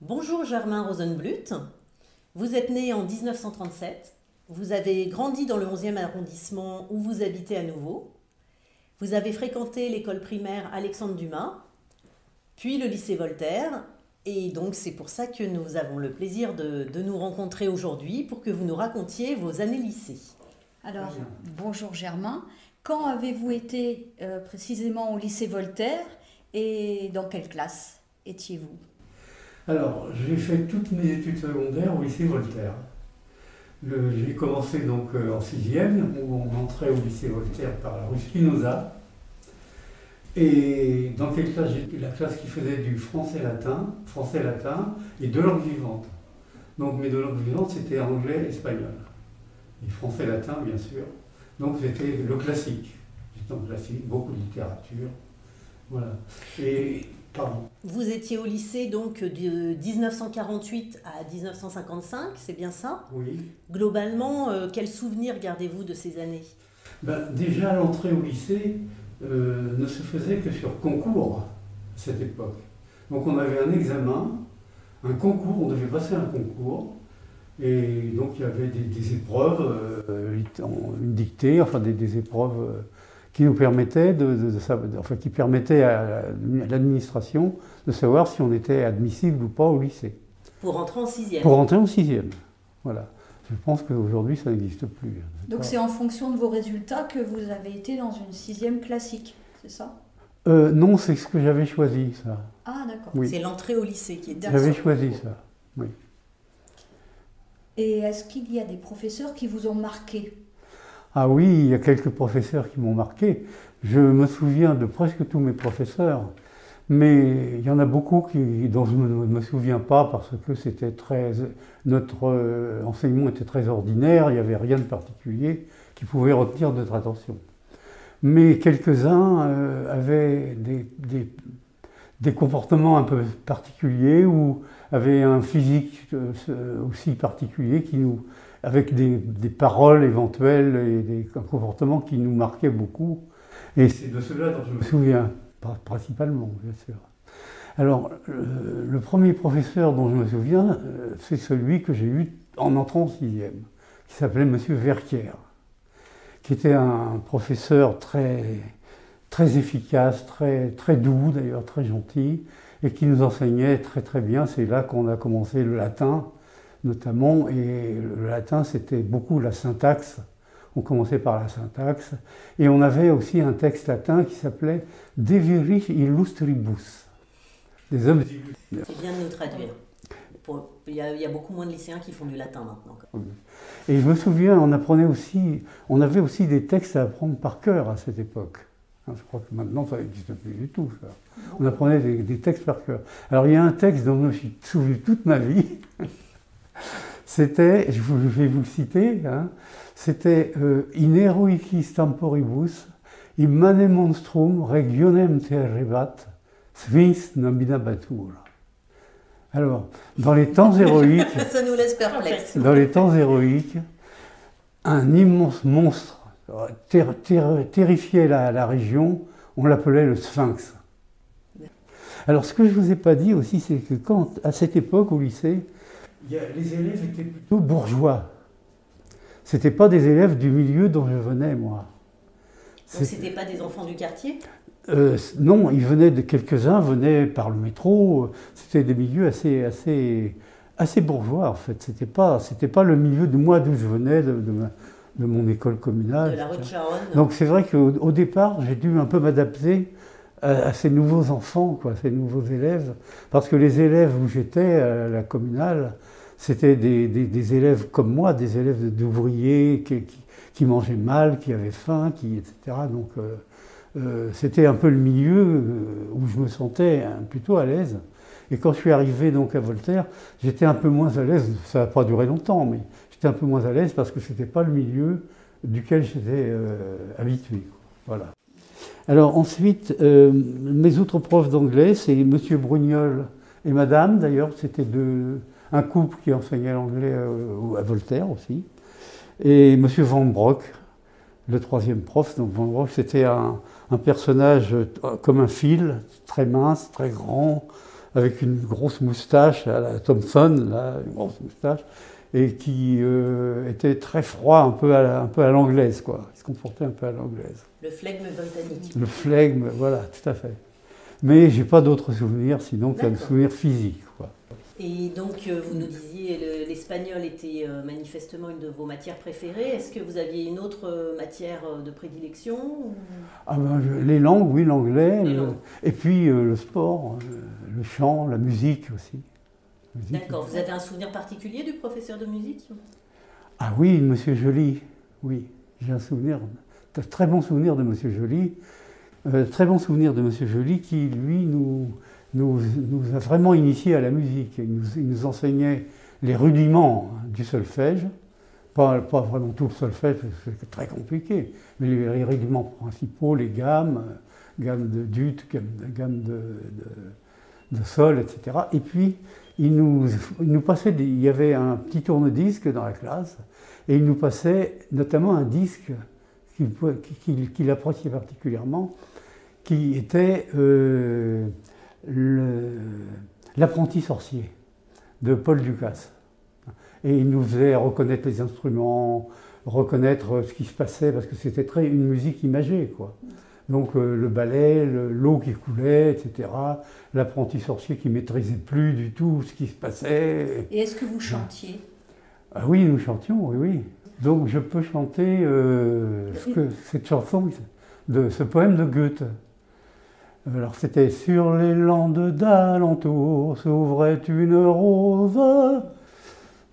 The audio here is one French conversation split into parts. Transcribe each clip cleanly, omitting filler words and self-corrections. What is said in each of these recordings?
Bonjour Germain Rosenblut, vous êtes né en 1937, vous avez grandi dans le 11e arrondissement où vous habitez à nouveau, vous avez fréquenté l'école primaire Alexandre Dumas, puis le lycée Voltaire, et donc c'est pour ça que nous avons le plaisir de nous rencontrer aujourd'hui pour que vous nous racontiez vos années lycée. Alors, bonjour Germain. Quand avez-vous été précisément au lycée Voltaire et dans quelle classe étiez-vous? Alors, j'ai fait toutes mes études secondaires au lycée Voltaire. J'ai commencé donc en 6e, où on entrait au lycée Voltaire par la rue Spinoza. Et dans quelle classe j'étais? La classe qui faisait du français-latin et deux langues vivantes. Donc mes deux langues vivantes, c'était anglais et espagnol. Et français-latin, bien sûr. Donc c'était le classique. J'étais en classique, beaucoup de littérature. Voilà. Et, pardon. Vous étiez au lycée donc de 1948 à 1955, c'est bien ça? Oui. Globalement, quels souvenirs gardez-vous de ces années? Déjà, l'entrée au lycée ne se faisait que sur concours à cette époque. Donc on avait un examen, un concours, on devait passer un concours. Et donc il y avait des épreuves, une dictée, enfin des épreuves qui nous permettaient qui permettaient à l'administration de savoir si on était admissible ou pas au lycée. Pour rentrer en 6e. Pour rentrer en 6e, voilà. Je pense qu'aujourd'hui ça n'existe plus. Donc c'est en fonction de vos résultats que vous avez été dans une 6e classique, c'est ça? Non, c'est ce que j'avais choisi, ça. Ah d'accord. Oui. C'est l'entrée au lycée qui est J'avais choisi ça, oui. Et est-ce qu'il y a des professeurs qui vous ont marqué? Ah oui, il y a quelques professeurs qui m'ont marqué. Je me souviens de presque tous mes professeurs, mais il y en a beaucoup dont je ne me souviens pas parce que notre enseignement était très ordinaire, il n'y avait rien de particulier qui pouvait retenir notre attention. Mais quelques-uns avaient des comportements un peu particuliers ou avaient un physique aussi particulier avec des paroles éventuelles et des comportements qui nous marquaient beaucoup. Et c'est de cela dont je me souviens, principalement, bien sûr. Alors, le premier professeur dont je me souviens, c'est celui que j'ai eu en entrant en 6e, qui s'appelait M. Verquière, qui était un professeur très efficace, très doux d'ailleurs, très gentil, et qui nous enseignait très bien. C'est là qu'on a commencé le latin, notamment, et le latin c'était beaucoup la syntaxe. On commençait par la syntaxe, et on avait aussi un texte latin qui s'appelait De viris illustribus, des hommes illustres. C'est bien de nous traduire. Il y a beaucoup moins de lycéens qui font du latin maintenant. Et je me souviens, on avait aussi des textes à apprendre par cœur à cette époque. Je crois que maintenant, ça n'existe plus du tout, ça. On apprenait des textes par cœur. Alors, il y a un texte dont je me suis souvenu toute ma vie. C'était, je vais vous le citer, hein, c'était In heroicis temporibus, immane monstrum regionem terrebat, sphinx nominabatur. Alors, dans les temps héroïques, ça nous laisse perplexes. Dans les temps héroïques, un immense monstre terrifiait la région, on l'appelait le Sphinx. Alors ce que je ne vous ai pas dit aussi, c'est que à cette époque au lycée, les élèves étaient plutôt bourgeois. Ce n'étaient pas des élèves du milieu dont je venais, moi. Donc ce n'étaient pas des enfants du quartier? Non, quelques-uns venaient par le métro. C'était des milieux assez bourgeois, en fait. C'était pas le milieu d'où je venais, de mon école communale. De la rue de Charonne. Donc c'est vrai qu'au départ, j'ai dû un peu m'adapter à ces nouveaux enfants, ces nouveaux élèves. Parce que les élèves où j'étais, à la communale, c'était des élèves comme moi, des élèves d'ouvriers qui mangeaient mal, qui avaient faim, etc. Donc c'était un peu le milieu où je me sentais plutôt à l'aise. Et quand je suis arrivé donc à Voltaire, j'étais un peu moins à l'aise. Ça n'a pas duré longtemps, mais j'étais un peu moins à l'aise parce que ce n'était pas le milieu duquel j'étais habitué. Voilà. Alors ensuite, mes autres profs d'anglais, c'est M. Brugnol et Madame, d'ailleurs, c'était un couple qui enseignait l'anglais à Voltaire aussi. Et M. Van Broek, le troisième prof. Donc Van Broek, c'était un personnage comme un fil, très mince, très grand, avec une grosse moustache à la Thompson, là, une grosse moustache, et qui était très froid, un peu à l'anglaise, quoi. Il se comportait un peu à l'anglaise. Le flegme britannique. Le flegme, voilà, tout à fait. Mais j'ai pas d'autres souvenirs, sinon qu'un souvenir physique, quoi. Et donc, vous nous disiez, l'espagnol était manifestement une de vos matières préférées. Est-ce que vous aviez une autre matière de prédilection ou... Ah ben, les langues, oui, l'anglais, langues. Et puis le sport, le chant, la musique aussi. D'accord. Vous avez un souvenir particulier du professeur de musique? Ah oui, Monsieur Joly, oui. J'ai un souvenir, un très bon souvenir de Monsieur Joly. Très bon souvenir de Monsieur Joly qui, lui, nous a vraiment initiés à la musique. Il nous enseignait les rudiments du solfège, pas vraiment tout le solfège, parce que c'est très compliqué, mais les rudiments principaux, les gammes de dut, gammes de sol, etc. Et puis, il nous passait, il y avait un petit tourne-disque dans la classe, et il nous passait notamment un disque qu'il appréciait particulièrement, qui était L'apprenti sorcier de Paul Dukas. Et il nous faisait reconnaître les instruments, reconnaître ce qui se passait, parce que c'était une musique imagée, quoi. Donc le ballet, l'eau qui coulait, etc. L'apprenti sorcier qui ne maîtrisait plus du tout ce qui se passait. Et est-ce que vous chantiez? Ah oui, nous chantions, oui, oui. Donc je peux chanter cette chanson, ce poème de Goethe. Alors c'était sur les landes d'alentour s'ouvrait une rose.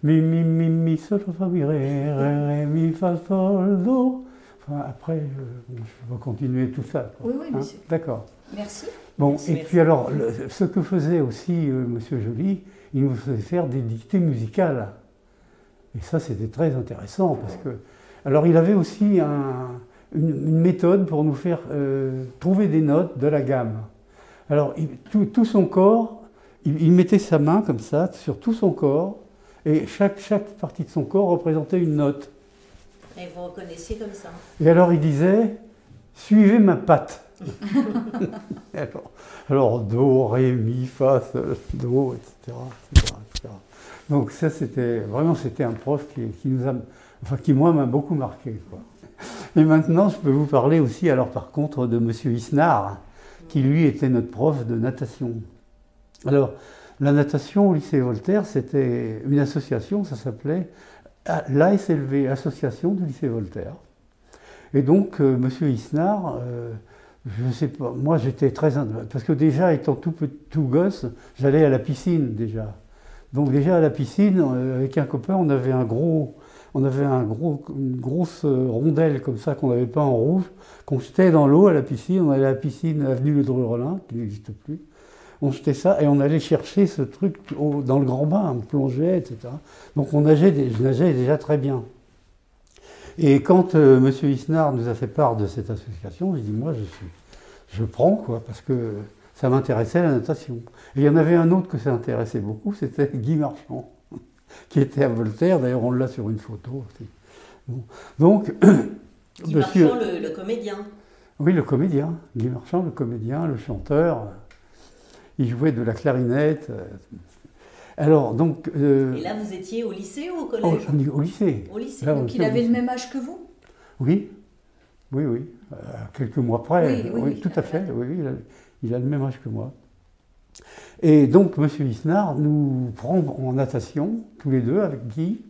Mi mi mi mi sol fa mi ré ré mi fa sol do. Enfin après je vais continuer tout ça. Oui oui monsieur. D'accord. Merci. Bon merci, et merci. puis alors ce que faisait aussi Monsieur Joly, il nous faisait faire des dictées musicales. Et ça c'était très intéressant parce que alors il avait aussi une méthode pour nous faire trouver des notes de la gamme. Alors, tout son corps, il mettait sa main comme ça sur tout son corps, et chaque partie de son corps représentait une note. Et vous reconnaissiez comme ça? Et alors il disait, suivez ma patte. alors, do, ré, mi, fa, sol, do, etc., etc., etc. Donc ça, c'était un prof qui moi m'a beaucoup marqué, quoi. Et maintenant, je peux vous parler aussi, alors par contre, de Monsieur Isnard, qui lui était notre prof de natation. Alors, la natation au lycée Voltaire, c'était une association, ça s'appelait l'ASLV, Association du lycée Voltaire. Et donc, Monsieur Isnard, je ne sais pas, moi j'étais très... Parce que déjà, étant tout gosse, j'allais à la piscine déjà. Donc déjà à la piscine, avec un copain, on avait une grosse rondelle comme ça qu'on avait peint en rouge, qu'on jetait dans l'eau à la piscine. On allait à la piscine avenue Ledru-Rollin, qui n'existe plus. On jetait ça et on allait chercher ce truc dans le grand bain, on plongeait, etc. Donc je nageais déjà très bien. Et quand M. Isnard nous a fait part de cette association, j'ai dit moi je prends, quoi, parce que ça m'intéressait la natation. Et il y en avait un autre que ça intéressait beaucoup, c'était Guy Marchand, qui était à Voltaire, d'ailleurs on l'a sur une photo aussi. Bon. Donc, Guy Marchand, le comédien. Oui, le comédien. Guy Marchand, le comédien, le chanteur. Il jouait de la clarinette. Alors, donc... Et là, vous étiez au lycée ou au collège? Au lycée. Au lycée. Là, Donc il avait le même âge que vous? Oui, oui, oui. Quelques mois près. Oui, tout à fait. Oui, il a le même âge que moi. Et donc, M. Isnard nous prend en natation, tous les deux, avec Guy,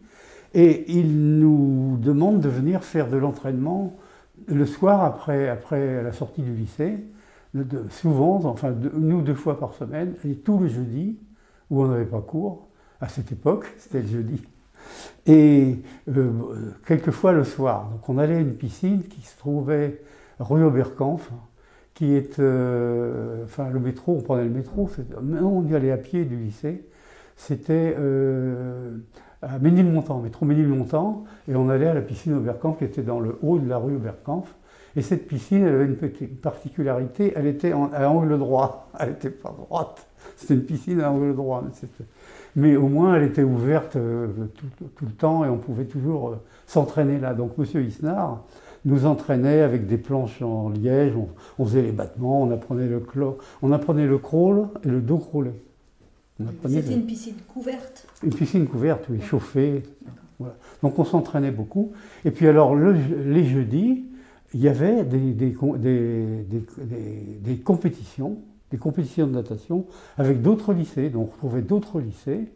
et il nous demande de venir faire de l'entraînement le soir après la sortie du lycée, souvent, enfin une ou deux fois par semaine, et tous les jeudis, où on n'avait pas cours, à cette époque, c'était le jeudi, et quelquefois le soir. Donc on allait à une piscine qui se trouvait rue Oberkampf, qui est, enfin le métro, on prenait le métro, on y allait à pied du lycée, c'était à Ménilmontant, métro Ménilmontant, et on allait à la piscine Oberkampf qui était dans le haut de la rue Oberkampf. Et cette piscine, elle avait une petite particularité, elle était à angle droit, elle n'était pas droite, c'était une piscine à angle droit. Mais au moins, elle était ouverte tout le temps et on pouvait toujours s'entraîner là. Donc M. Isnard nous entraînait avec des planches en liège, on faisait les battements, on apprenait le crawl et le dos crawlé. On apprenait C'était une piscine couverte? Une piscine couverte, oui, chauffée. Voilà. Donc on s'entraînait beaucoup. Et puis alors, les jeudis, il y avait des compétitions de natation avec d'autres lycées. Donc on trouvait d'autres lycées,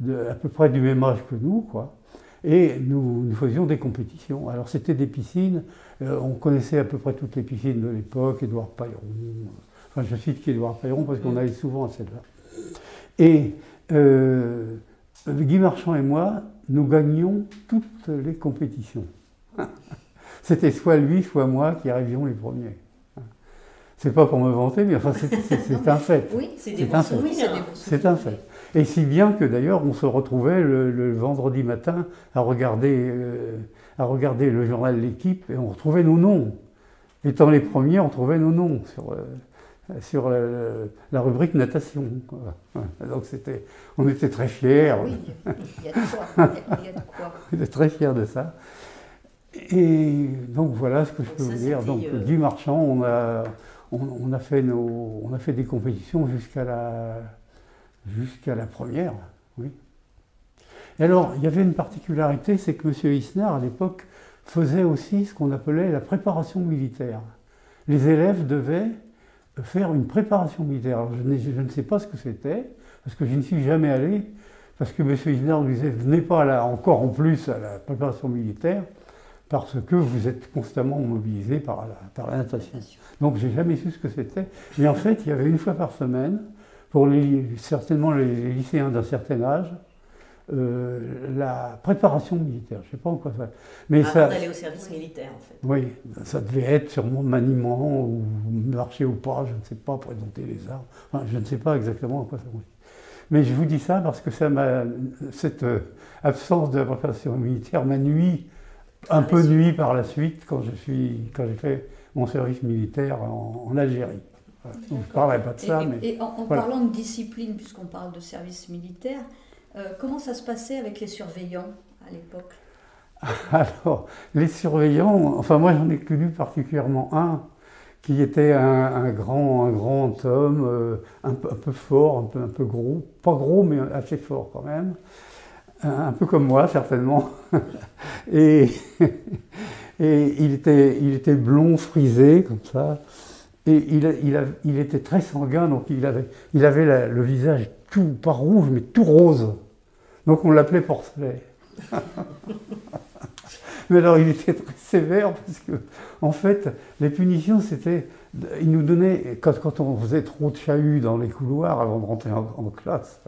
à peu près du même âge que nous, quoi. Et nous faisions des compétitions. Alors c'était des piscines, on connaissait à peu près toutes les piscines de l'époque, Édouard Pailleron. Enfin, je cite qu'Édouard Pailleron parce qu'on allait souvent à celle-là. Et Guy Marchand et moi, nous gagnions toutes les compétitions. C'était soit lui, soit moi qui arrivions les premiers. C'est pas pour me vanter, mais enfin, c'est un fait. Oui, c'est un fait. C'est un fait. Et si bien que d'ailleurs, on se retrouvait le vendredi matin à regarder le journal L'Équipe et on retrouvait nos noms. Étant les premiers, on trouvait nos noms sur la rubrique natation. Donc on était très fiers. Oui, il y a de quoi. Il y a de quoi. On était très fiers de ça. Et donc voilà ce que je peux vous dire. Donc Guy Marchand, on a fait des compétitions jusqu'à la première. Oui. Et alors, il y avait une particularité, c'est que M. Isnard, à l'époque, faisait aussi ce qu'on appelait la préparation militaire. Les élèves devaient faire une préparation militaire. Alors, je ne sais pas ce que c'était, parce que je n'y suis jamais allé, parce que M. Isnard lui disait, venez pas là, encore en plus à la préparation militaire, parce que vous êtes constamment mobilisé par la natation. Donc, j'ai jamais su ce que c'était. Mais en fait, il y avait une fois par semaine, pour certainement les lycéens d'un certain âge, la préparation militaire. Je ne sais pas en quoi ça. Mais avant d'aller au service militaire, en fait. Oui, ça devait être sûrement maniement ou marcher ou pas, je ne sais pas, présenter les armes. Enfin, je ne sais pas exactement en quoi ça consiste. Mais je vous dis ça parce que cette absence de la préparation militaire m'a nuit par la suite quand j'ai fait mon service militaire en Algérie. Voilà. Donc, je ne parlerai pas de ça. Et en voilà. parlant de discipline, puisqu'on parle de service militaire, comment ça se passait avec les surveillants à l'époque? Alors, les surveillants, enfin moi j'en ai connu particulièrement un qui était un grand homme, un peu fort, un peu gros, pas gros mais assez fort quand même, un peu comme moi certainement, et il était blond, frisé comme ça, et il était très sanguin, donc il avait le visage tout, pas rouge mais tout rose, donc on l'appelait Porcelet. Mais alors il était très sévère parce que, en fait, les punitions c'était. Il nous donnait, quand on faisait trop de chahut dans les couloirs avant de rentrer en classe,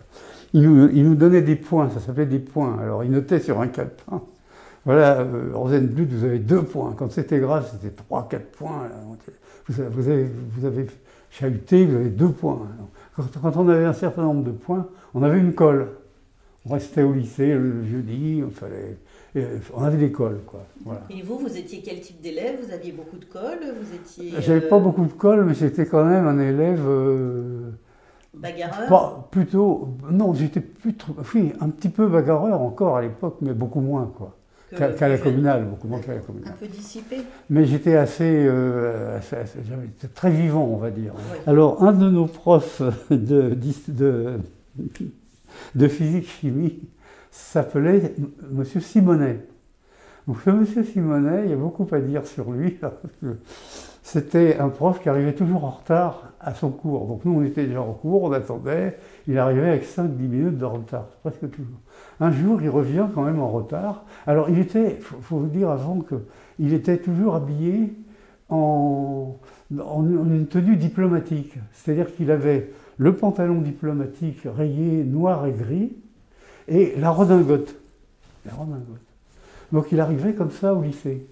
il nous donnait des points, ça s'appelait des points. Alors il notait sur un calepin. Voilà, Rosenblut, vous avez 2 points. Quand c'était grave, c'était 3, 4 points. Vous avez chahuté, vous avez 2 points. Quand on avait un certain nombre de points, on avait une colle. On restait au lycée le jeudi, on avait des colles, quoi. Voilà. Et vous étiez quel type d'élève? Vous aviez beaucoup de colle? J'avais pas beaucoup de colle, mais j'étais quand même un élève... bagarreur? Non, j'étais oui, un petit peu bagarreur encore à l'époque, mais beaucoup moins, quoi. Qu'à la communale, beaucoup moins qu'à la communale. Un peu dissipé? Mais j'étais assez très vivant, on va dire. Oui. Alors, un de nos profs de physique-chimie s'appelait M. Simonet. Donc ce M. Simonet, il y a beaucoup à dire sur lui, parce que c'était un prof qui arrivait toujours en retard à son cours. Donc nous, on était déjà en cours, on attendait, il arrivait avec 5-10 minutes de retard, presque toujours. Un jour, il revient quand même en retard. Alors il était, il faut vous dire avant qu'il était toujours habillé en une tenue diplomatique. C'est-à-dire qu'il avait le pantalon diplomatique rayé noir et gris, et la redingote. Donc il arrivait comme ça au lycée.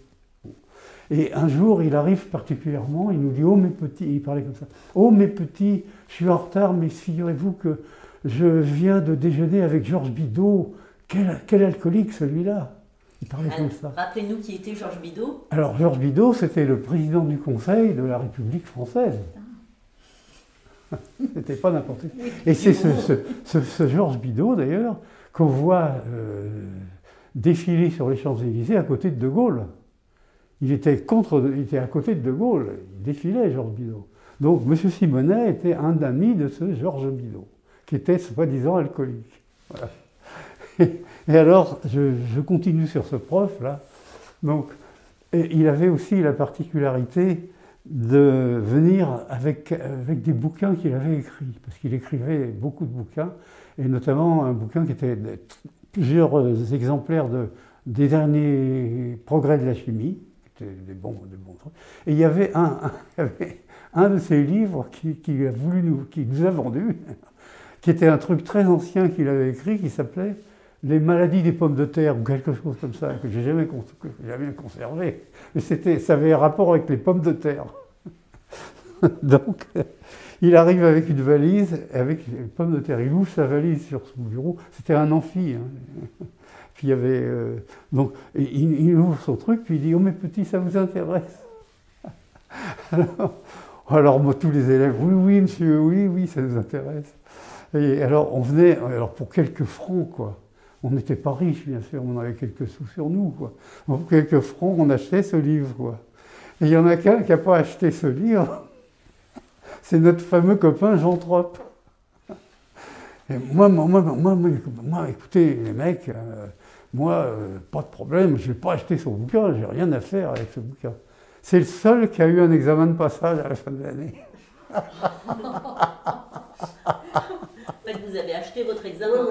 Et un jour, il arrive particulièrement, il nous dit « Oh mes petits », il parlait comme ça, « Oh mes petits, je suis en retard, mais figurez-vous que je viens de déjeuner avec Georges Bidault. Quel alcoolique celui-là !» Il parlait comme ça. Rappelez-nous qui était Georges Bidault. Alors Georges Bidault, c'était le président du Conseil de la République française. C'était pas n'importe qui. Oui, et c'est ce Georges Bidault, d'ailleurs, qu'on voit défiler sur les Champs-Élysées à côté de De Gaulle. Il était à côté de De Gaulle, il défilait, Georges Bidault. Donc M. Simonet était un ami de ce Georges Bidault, qui était soi-disant alcoolique. Voilà. Et alors, je continue sur ce prof-là. Donc, il avait aussi la particularité de venir avec des bouquins qu'il avait écrits, parce qu'il écrivait beaucoup de bouquins, et notamment un bouquin qui était plusieurs exemplaires des derniers progrès de la chimie, qui étaient des bons trucs. Et il y avait un de ces livres qui nous a vendu, qui était un truc très ancien qu'il avait écrit, qui s'appelait Les maladies des pommes de terre, ou quelque chose comme ça, que j'ai jamais conservé. Mais ça avait un rapport avec les pommes de terre. Donc, il arrive avec une valise, avec les pommes de terre. Il ouvre sa valise sur son bureau. C'était un amphi. Hein. Puis il y avait. Donc, il ouvre son truc, puis il dit: Oh, mes petits, ça vous intéresse? Alors moi, tous les élèves: Oui, oui, monsieur, oui, ça nous intéresse. Et alors, on venait, pour quelques francs, quoi. On n'était pas riches, bien sûr, on avait quelques sous sur nous, quoi. Donc, pour quelques francs, on achetait ce livre, quoi. Et il y en a qu'un qui n'a pas acheté ce livre. C'est notre fameux copain Jean Troppe. Et moi, écoutez, les mecs, pas de problème, je ne vais pas acheter son bouquin, j'ai rien à faire avec ce bouquin. C'est le seul qui a eu un examen de passage à la fin de l'année. En fait, vous avez acheté votre examen.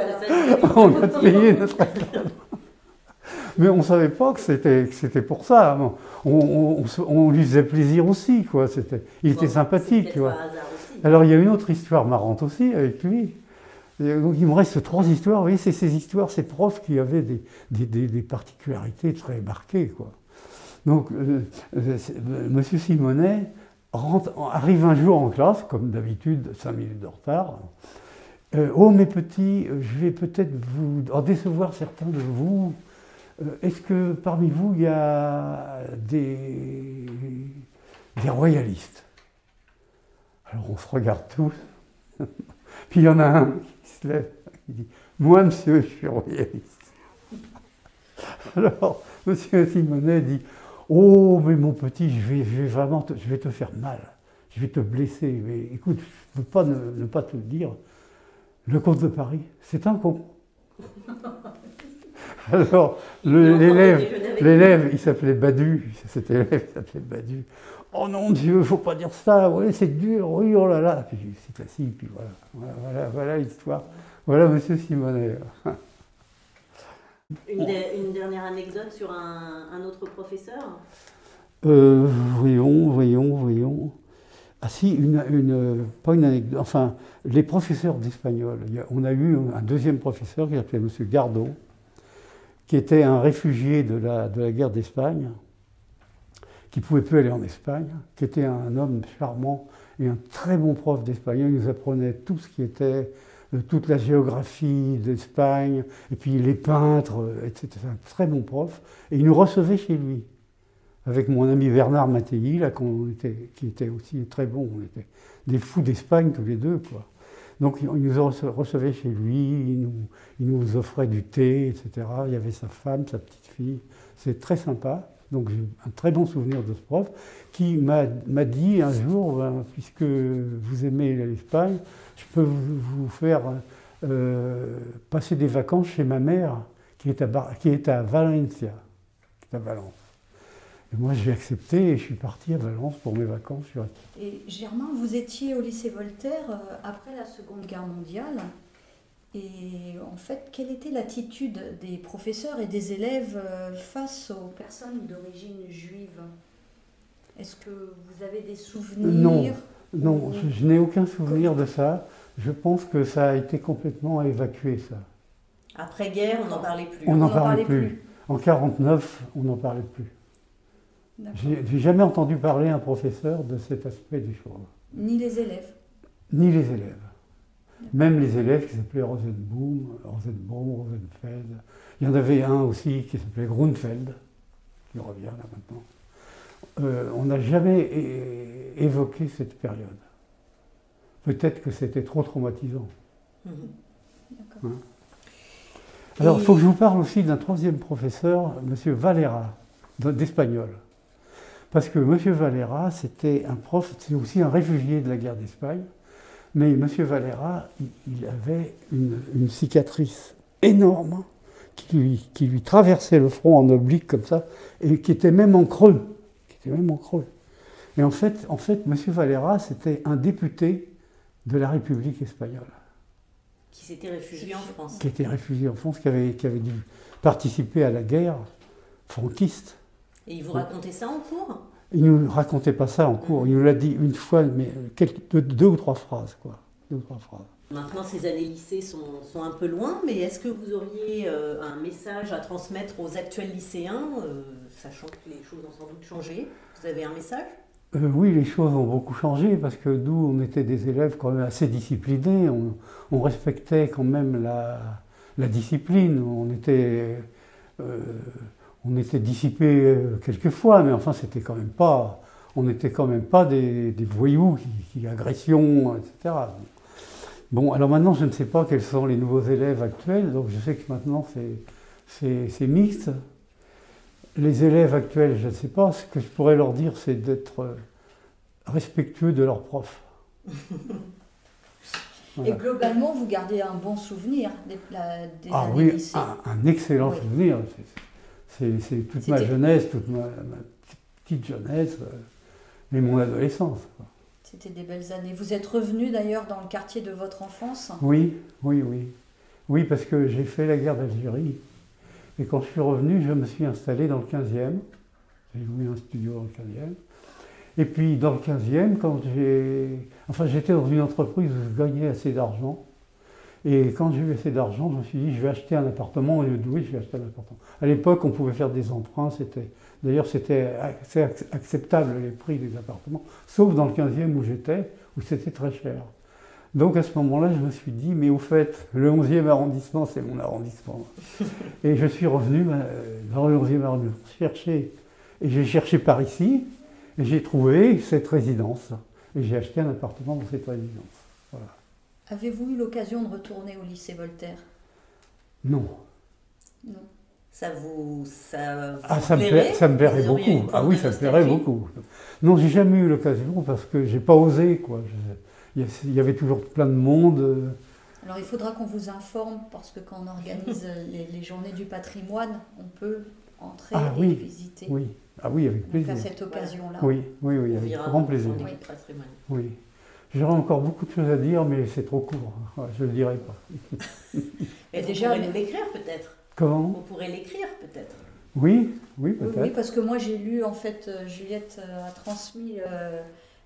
On a payé notre examen. Mais on ne savait pas que c'était pour ça. On lui faisait plaisir aussi, quoi. Il était sympathique, tu vois. Alors il y a une autre histoire marrante aussi avec lui. Et donc il me reste 3 histoires. Vous voyez, c'est ces histoires, ces profs qui avaient des particularités très marquées, quoi. Donc Monsieur Simonet arrive un jour en classe, comme d'habitude, 5 minutes de retard. Oh mes petits, je vais peut-être vous en décevoir certains de vous. Est-ce que parmi vous, il y a des royalistes? Alors on se regarde tous. Puis il y en a un qui se lève, qui dit: Moi, monsieur, je suis royaliste. Alors, monsieur Simonet dit: Oh, mais mon petit, je vais te faire mal. Je vais te blesser. Mais écoute, je ne peux pas ne pas te le dire. Le comte de Paris, c'est un con. Alors, l'élève, il s'appelait Badu, cet élève s'appelait Badu. Oh non, Dieu, il ne faut pas dire ça, ouais, c'est dur, oui, oh là là. Puis il s'est assis, puis voilà l'histoire. Voilà Monsieur Simonet. Une dernière anecdote sur un autre professeur? Voyons. Ah si, pas une anecdote, enfin, les professeurs d'espagnol. On a eu un deuxième professeur qui s'appelait Monsieur Gardo, qui était un réfugié de la guerre d'Espagne, qui ne pouvait plus aller en Espagne, qui était un homme charmant et un très bon prof d'espagnol. Il nous apprenait tout ce qui était, toute la géographie d'Espagne, et puis les peintres, etc. Un très bon prof. Et il nous recevait chez lui, avec mon ami Bernard Mattei, là, qui était aussi très bon. On était des fous d'Espagne tous les deux, quoi. Donc il nous recevait chez lui, il nous offrait du thé, etc. Il y avait sa femme, sa petite fille. C'est très sympa. Donc j'ai un très bon souvenir de ce prof qui m'a dit un jour, puisque vous aimez l'Espagne, je peux vous faire passer des vacances chez ma mère qui est à Valencia, qui est à Valence. Et moi j'ai accepté et je suis parti à Valence pour mes vacances. Et Germain, vous étiez au lycée Voltaire après la Seconde Guerre mondiale. Et en fait, quelle était l'attitude des professeurs et des élèves face aux personnes d'origine juive? Est-ce que vous avez des souvenirs? Non, je n'ai aucun souvenir de ça. Je pense que ça a été complètement évacué, ça. Après-guerre, on n'en parlait plus. On n'en parlait plus. En 1949, on n'en parlait plus. J'ai jamais entendu parler un professeur de cet aspect des choses. Ni les élèves? Ni les élèves. Même les élèves qui s'appelaient Rosenbaum, Rosenfeld. Il y en avait un aussi qui s'appelait Grunfeld, qui revient là maintenant. On n'a jamais évoqué cette période. Peut-être que c'était trop traumatisant. D'accord. Hein? Alors, il faut que je vous parle aussi d'un troisième professeur, M. Valera, d'espagnol. Parce que M. Valera, c'était un prof, c'était aussi un réfugié de la guerre d'Espagne. Mais M. Valera, il avait une cicatrice énorme qui lui traversait le front en oblique comme ça, et qui était même en creux. Et en fait, M. Valera, c'était un député de la République espagnole. Qui s'était réfugié en France. Qui était réfugié en France, qui avait dû participer à la guerre franquiste. Et il vous racontait ça en cours? Il ne nous racontait pas ça en cours. Il nous l'a dit une fois, mais deux ou trois phrases, quoi. 2 ou 3 phrases. Maintenant, ces années lycée sont un peu loin, mais est-ce que vous auriez un message à transmettre aux actuels lycéens, sachant que les choses ont sans doute changé? Vous avez un message? Oui, les choses ont beaucoup changé, parce que nous, on était des élèves quand même assez disciplinés. On respectait quand même la discipline. On était dissipés quelquefois, mais enfin, on n'était quand même pas des voyous qui agressions, etc. Bon, alors maintenant, je ne sais pas quels sont les nouveaux élèves actuels, donc je sais que maintenant, c'est mixte. Les élèves actuels, je ne sais pas, ce que je pourrais leur dire, c'est d'être respectueux de leurs profs. Voilà. Et globalement, vous gardez un bon souvenir des années lycée? Un excellent souvenir. C'est toute ma jeunesse, toute ma petite jeunesse, et mon adolescence. C'était des belles années. Vous êtes revenu d'ailleurs dans le quartier de votre enfance? Oui. Oui, parce que j'ai fait la guerre d'Algérie. Et quand je suis revenu, je me suis installé dans le 15e. J'ai loué un studio dans le 15e. Et puis dans le 15e, j'étais dans une entreprise où je gagnais assez d'argent. Et quand j'ai eu assez d'argent, je me suis dit, je vais acheter un appartement. Au lieu de louer, je vais acheter un appartement. À l'époque, on pouvait faire des emprunts. D'ailleurs, c'était assez acceptable les prix des appartements, sauf dans le 15e où j'étais, où c'était très cher. Donc à ce moment-là, je me suis dit, mais au fait, le 11e arrondissement, c'est mon arrondissement. Et je suis revenu dans le 11e arrondissement chercher. Et j'ai cherché par ici, et j'ai trouvé cette résidence. Et j'ai acheté un appartement dans cette résidence. Voilà. Avez-vous eu l'occasion de retourner au lycée Voltaire? Non. Non. Ça vous ça me plairait beaucoup. Ah oui, ça me plairait beaucoup. Non, j'ai jamais eu l'occasion parce que j'ai pas osé, quoi. Il y avait toujours plein de monde. Alors il faudra qu'on vous informe parce que quand on organise les journées du patrimoine, on peut entrer et visiter. Oui. Ah oui, avec plaisir. Donc à cette occasion-là. Oui, avec grand plaisir. Oui. J'aurais encore beaucoup de choses à dire, mais c'est trop court. Ouais, je ne le dirai pas. Et déjà, vous pourrez l'écrire peut-être. Comment? Vous pourrez l'écrire peut-être. Oui, peut-être. Oui, parce que moi j'ai lu, en fait, Juliette a transmis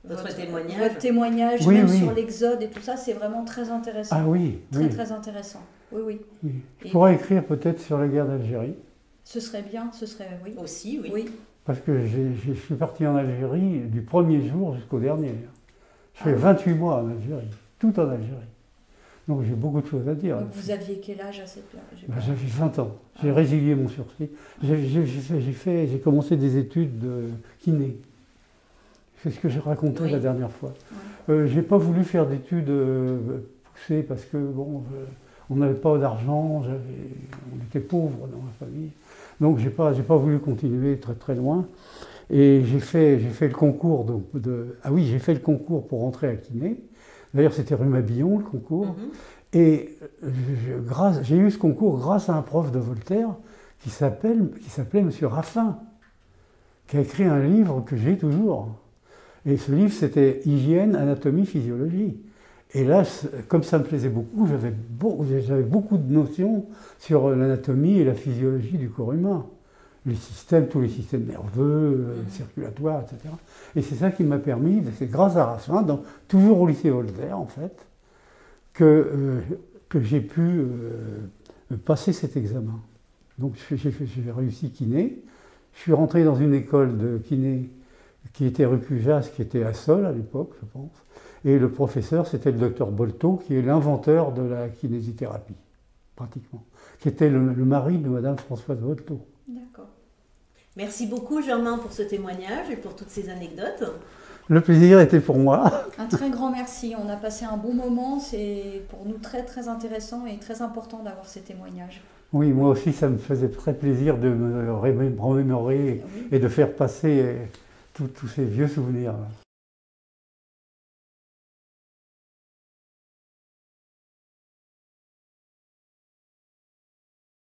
votre témoignage. Votre témoignage, sur l'Exode et tout ça, c'est vraiment très intéressant. Ah oui, très intéressant. Oui. Je pourrais écrire peut-être sur la guerre d'Algérie. Ce serait bien, oui. Aussi, oui. Parce que je suis parti en Algérie du premier jour jusqu'au dernier. Je fais 28 mois en Algérie, tout en Algérie. Donc j'ai beaucoup de choses à dire. Donc vous aviez quel âge à cette période? J'avais 20 ans. J'ai résilié mon sursis. J'ai commencé des études de kiné. C'est ce que j'ai raconté la dernière fois. Je n'ai pas voulu faire d'études poussées parce que on n'avait pas d'argent, on était pauvres dans ma famille. Donc j'ai pas voulu continuer très très loin. Et j'ai fait le concours j'ai fait le concours pour rentrer à kiné. D'ailleurs, c'était rue Mabillon, le concours. Et j'ai eu ce concours grâce à un prof de Voltaire qui s'appelait M. Raffin, qui a écrit un livre que j'ai toujours. Et ce livre, c'était Hygiène, anatomie, physiologie. Et là, comme ça me plaisait beaucoup, j'avais beaucoup de notions sur l'anatomie et la physiologie du corps humain. Tous les systèmes nerveux, circulatoires, etc. Et c'est ça qui m'a permis, c'est grâce à Raffin, toujours au lycée Voltaire en fait, que j'ai pu passer cet examen. Donc j'ai réussi kiné. Je suis rentré dans une école de kiné qui était rue Cujas, qui était à Sol à l'époque, je pense. Et le professeur, c'était le docteur Bolto, qui est l'inventeur de la kinésithérapie, pratiquement, qui était le mari de Madame Françoise Bolto. D'accord. Merci beaucoup Germain pour ce témoignage et pour toutes ces anecdotes. Le plaisir était pour moi. Un très grand merci. On a passé un bon moment. C'est pour nous très très intéressant et très important d'avoir ces témoignages. Oui, moi aussi, ça me faisait très plaisir de me remémorer et de faire passer tous ces vieux souvenirs.